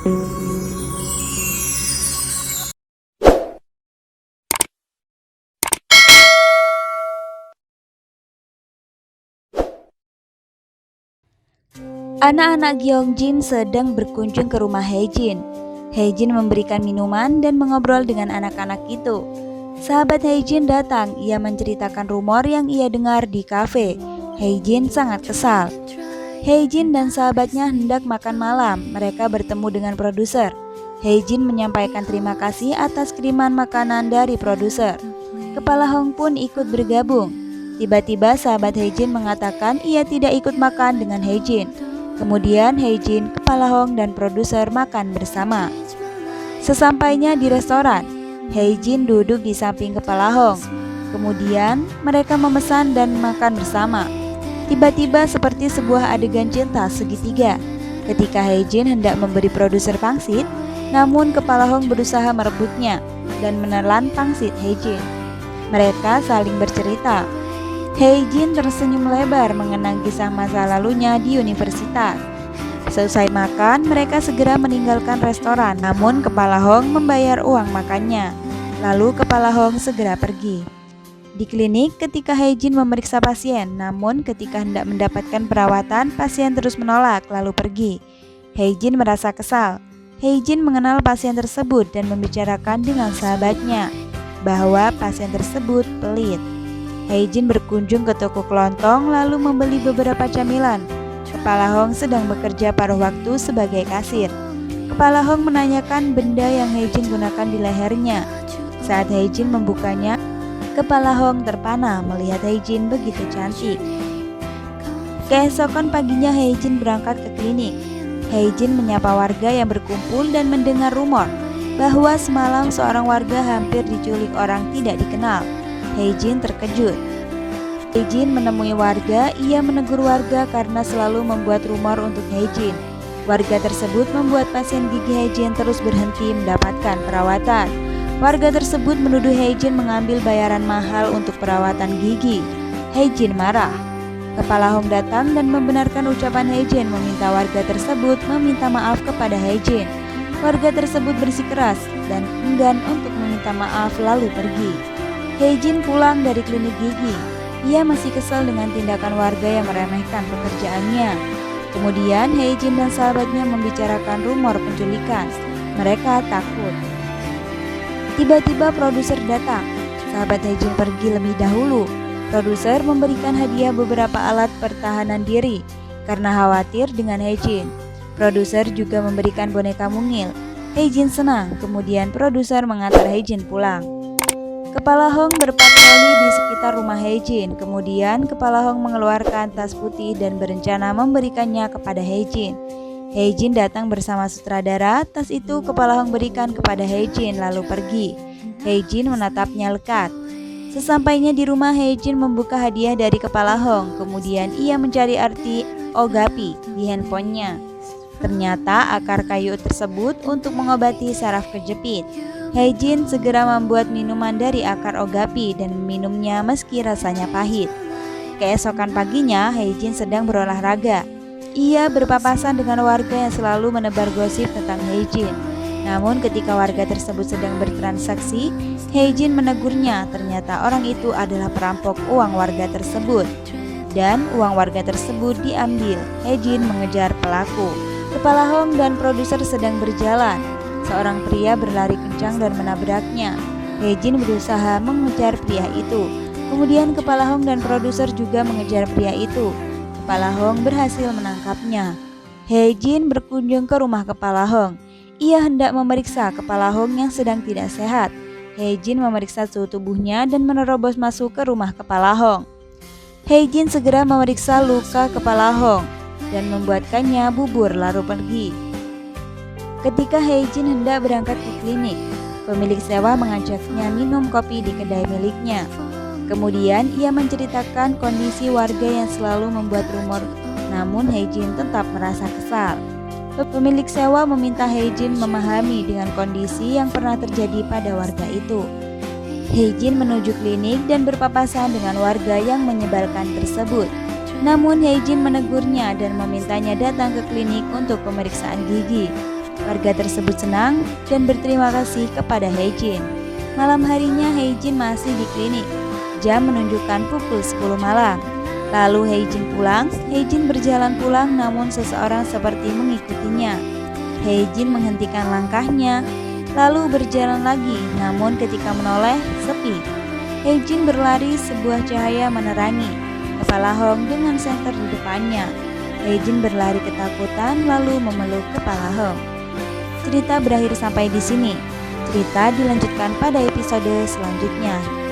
Anak-anak Gyeongjin sedang berkunjung ke rumah Haejin. Haejin memberikan minuman dan mengobrol dengan anak-anak itu. Sahabat Haejin datang, ia menceritakan rumor yang ia dengar di kafe. Haejin sangat kesal. Haejin dan sahabatnya hendak makan malam. Mereka bertemu dengan produser. Haejin menyampaikan terima kasih atas kiriman makanan dari produser. Kepala Hong pun ikut bergabung. Tiba-tiba sahabat Haejin mengatakan ia tidak ikut makan dengan Haejin. Kemudian Haejin, Kepala Hong, dan produser makan bersama. Sesampainya di restoran, Haejin duduk di samping Kepala Hong. Kemudian mereka memesan dan makan bersama. Tiba-tiba seperti sebuah adegan cinta segitiga. Ketika Haejin hendak memberi produser pangsit, namun Kepala Hong berusaha merebutnya dan menelan pangsit Haejin. Mereka saling bercerita. Haejin tersenyum lebar mengenang kisah masa lalunya di universitas. Selesai makan, mereka segera meninggalkan restoran, namun Kepala Hong membayar uang makannya. Lalu Kepala Hong segera pergi. Di klinik, ketika Haejin memeriksa pasien, namun ketika hendak mendapatkan perawatan, pasien terus menolak lalu pergi. Haejin merasa kesal. Haejin mengenal pasien tersebut dan membicarakan dengan sahabatnya bahwa pasien tersebut pelit. Haejin berkunjung ke toko kelontong lalu membeli beberapa camilan. Kepala Hong sedang bekerja paruh waktu sebagai kasir. Kepala Hong menanyakan benda yang Haejin gunakan di lehernya. Saat Haejin membukanya, Kepala Hong terpana melihat Haejin begitu cantik. Keesokan paginya Haejin berangkat ke klinik. Haejin menyapa warga yang berkumpul dan mendengar rumor bahwa semalam seorang warga hampir diculik orang tidak dikenal. Haejin terkejut. Haejin menemui warga, ia menegur warga karena selalu membuat rumor untuk Haejin. Warga tersebut membuat pasien gigi Haejin terus berhenti mendapatkan perawatan. Warga tersebut menuduh Haejin mengambil bayaran mahal untuk perawatan gigi. Haejin marah. Kepala Hong datang dan membenarkan ucapan Haejin, meminta warga tersebut meminta maaf kepada Haejin. Warga tersebut bersikeras dan enggan untuk meminta maaf lalu pergi. Haejin pulang dari klinik gigi. Ia masih kesal dengan tindakan warga yang meremehkan pekerjaannya. Kemudian Haejin dan sahabatnya membicarakan rumor penculikan. Mereka takut. Tiba-tiba produser datang. Sahabat Haejin pergi lebih dahulu. Produser memberikan hadiah beberapa alat pertahanan diri karena khawatir dengan Haejin. Produser juga memberikan boneka mungil. Haejin senang. Kemudian produser mengantar Haejin pulang. Kepala Hong berpatroli di sekitar rumah Haejin. Kemudian Kepala Hong mengeluarkan tas putih dan berencana memberikannya kepada Haejin. Haejin datang bersama sutradara. Tas itu Kepala Hong berikan kepada Haejin lalu pergi. Haejin menatapnya lekat. Sesampainya di rumah, Haejin membuka hadiah dari Kepala Hong. Kemudian ia mencari arti Ogapi di handphonenya. Ternyata akar kayu tersebut untuk mengobati saraf kejepit. Haejin segera membuat minuman dari akar Ogapi dan meminumnya meski rasanya pahit. Keesokan paginya, Haejin sedang berolahraga. Ia berpapasan dengan warga yang selalu menebar gosip tentang Haejin. Namun ketika warga tersebut sedang bertransaksi, Haejin menegurnya. Ternyata orang itu adalah perampok uang warga tersebut. Dan uang warga tersebut diambil. Haejin mengejar pelaku. Kepala Hong dan produser sedang berjalan. Seorang pria berlari kencang dan menabraknya. Haejin berusaha mengejar pria itu. Kemudian Kepala Hong dan produser juga mengejar pria itu. Kepala Hong berhasil menangkapnya. Haejin berkunjung ke rumah Kepala Hong. Ia hendak memeriksa Kepala Hong yang sedang tidak sehat. Haejin memeriksa suhu tubuhnya dan menerobos masuk ke rumah Kepala Hong. Haejin segera memeriksa luka Kepala Hong dan membuatkannya bubur lalu pergi. Ketika Haejin hendak berangkat ke klinik, pemilik sewa mengajaknya minum kopi di kedai miliknya. Kemudian ia menceritakan kondisi warga yang selalu membuat rumor, namun Haejin tetap merasa kesal. Pemilik sewa meminta Haejin memahami dengan kondisi yang pernah terjadi pada warga itu. Haejin menuju klinik dan berpapasan dengan warga yang menyebalkan tersebut. Namun Haejin menegurnya dan memintanya datang ke klinik untuk pemeriksaan gigi. Warga tersebut senang dan berterima kasih kepada Hae-jin. Malam harinya Hae-jin masih di klinik. Jam menunjukkan pukul 10 malam. Lalu Hae-jin pulang. Hae-jin berjalan pulang namun seseorang seperti mengikutinya. Hae-jin menghentikan langkahnya, lalu berjalan lagi, namun ketika menoleh, sepi. Hae-jin berlari, sebuah cahaya menerangi kepala Hong dengan senter di depannya. Hae-jin berlari ketakutan lalu memeluk kepala Hong. Cerita berakhir sampai di sini. Cerita dilanjutkan pada episode selanjutnya.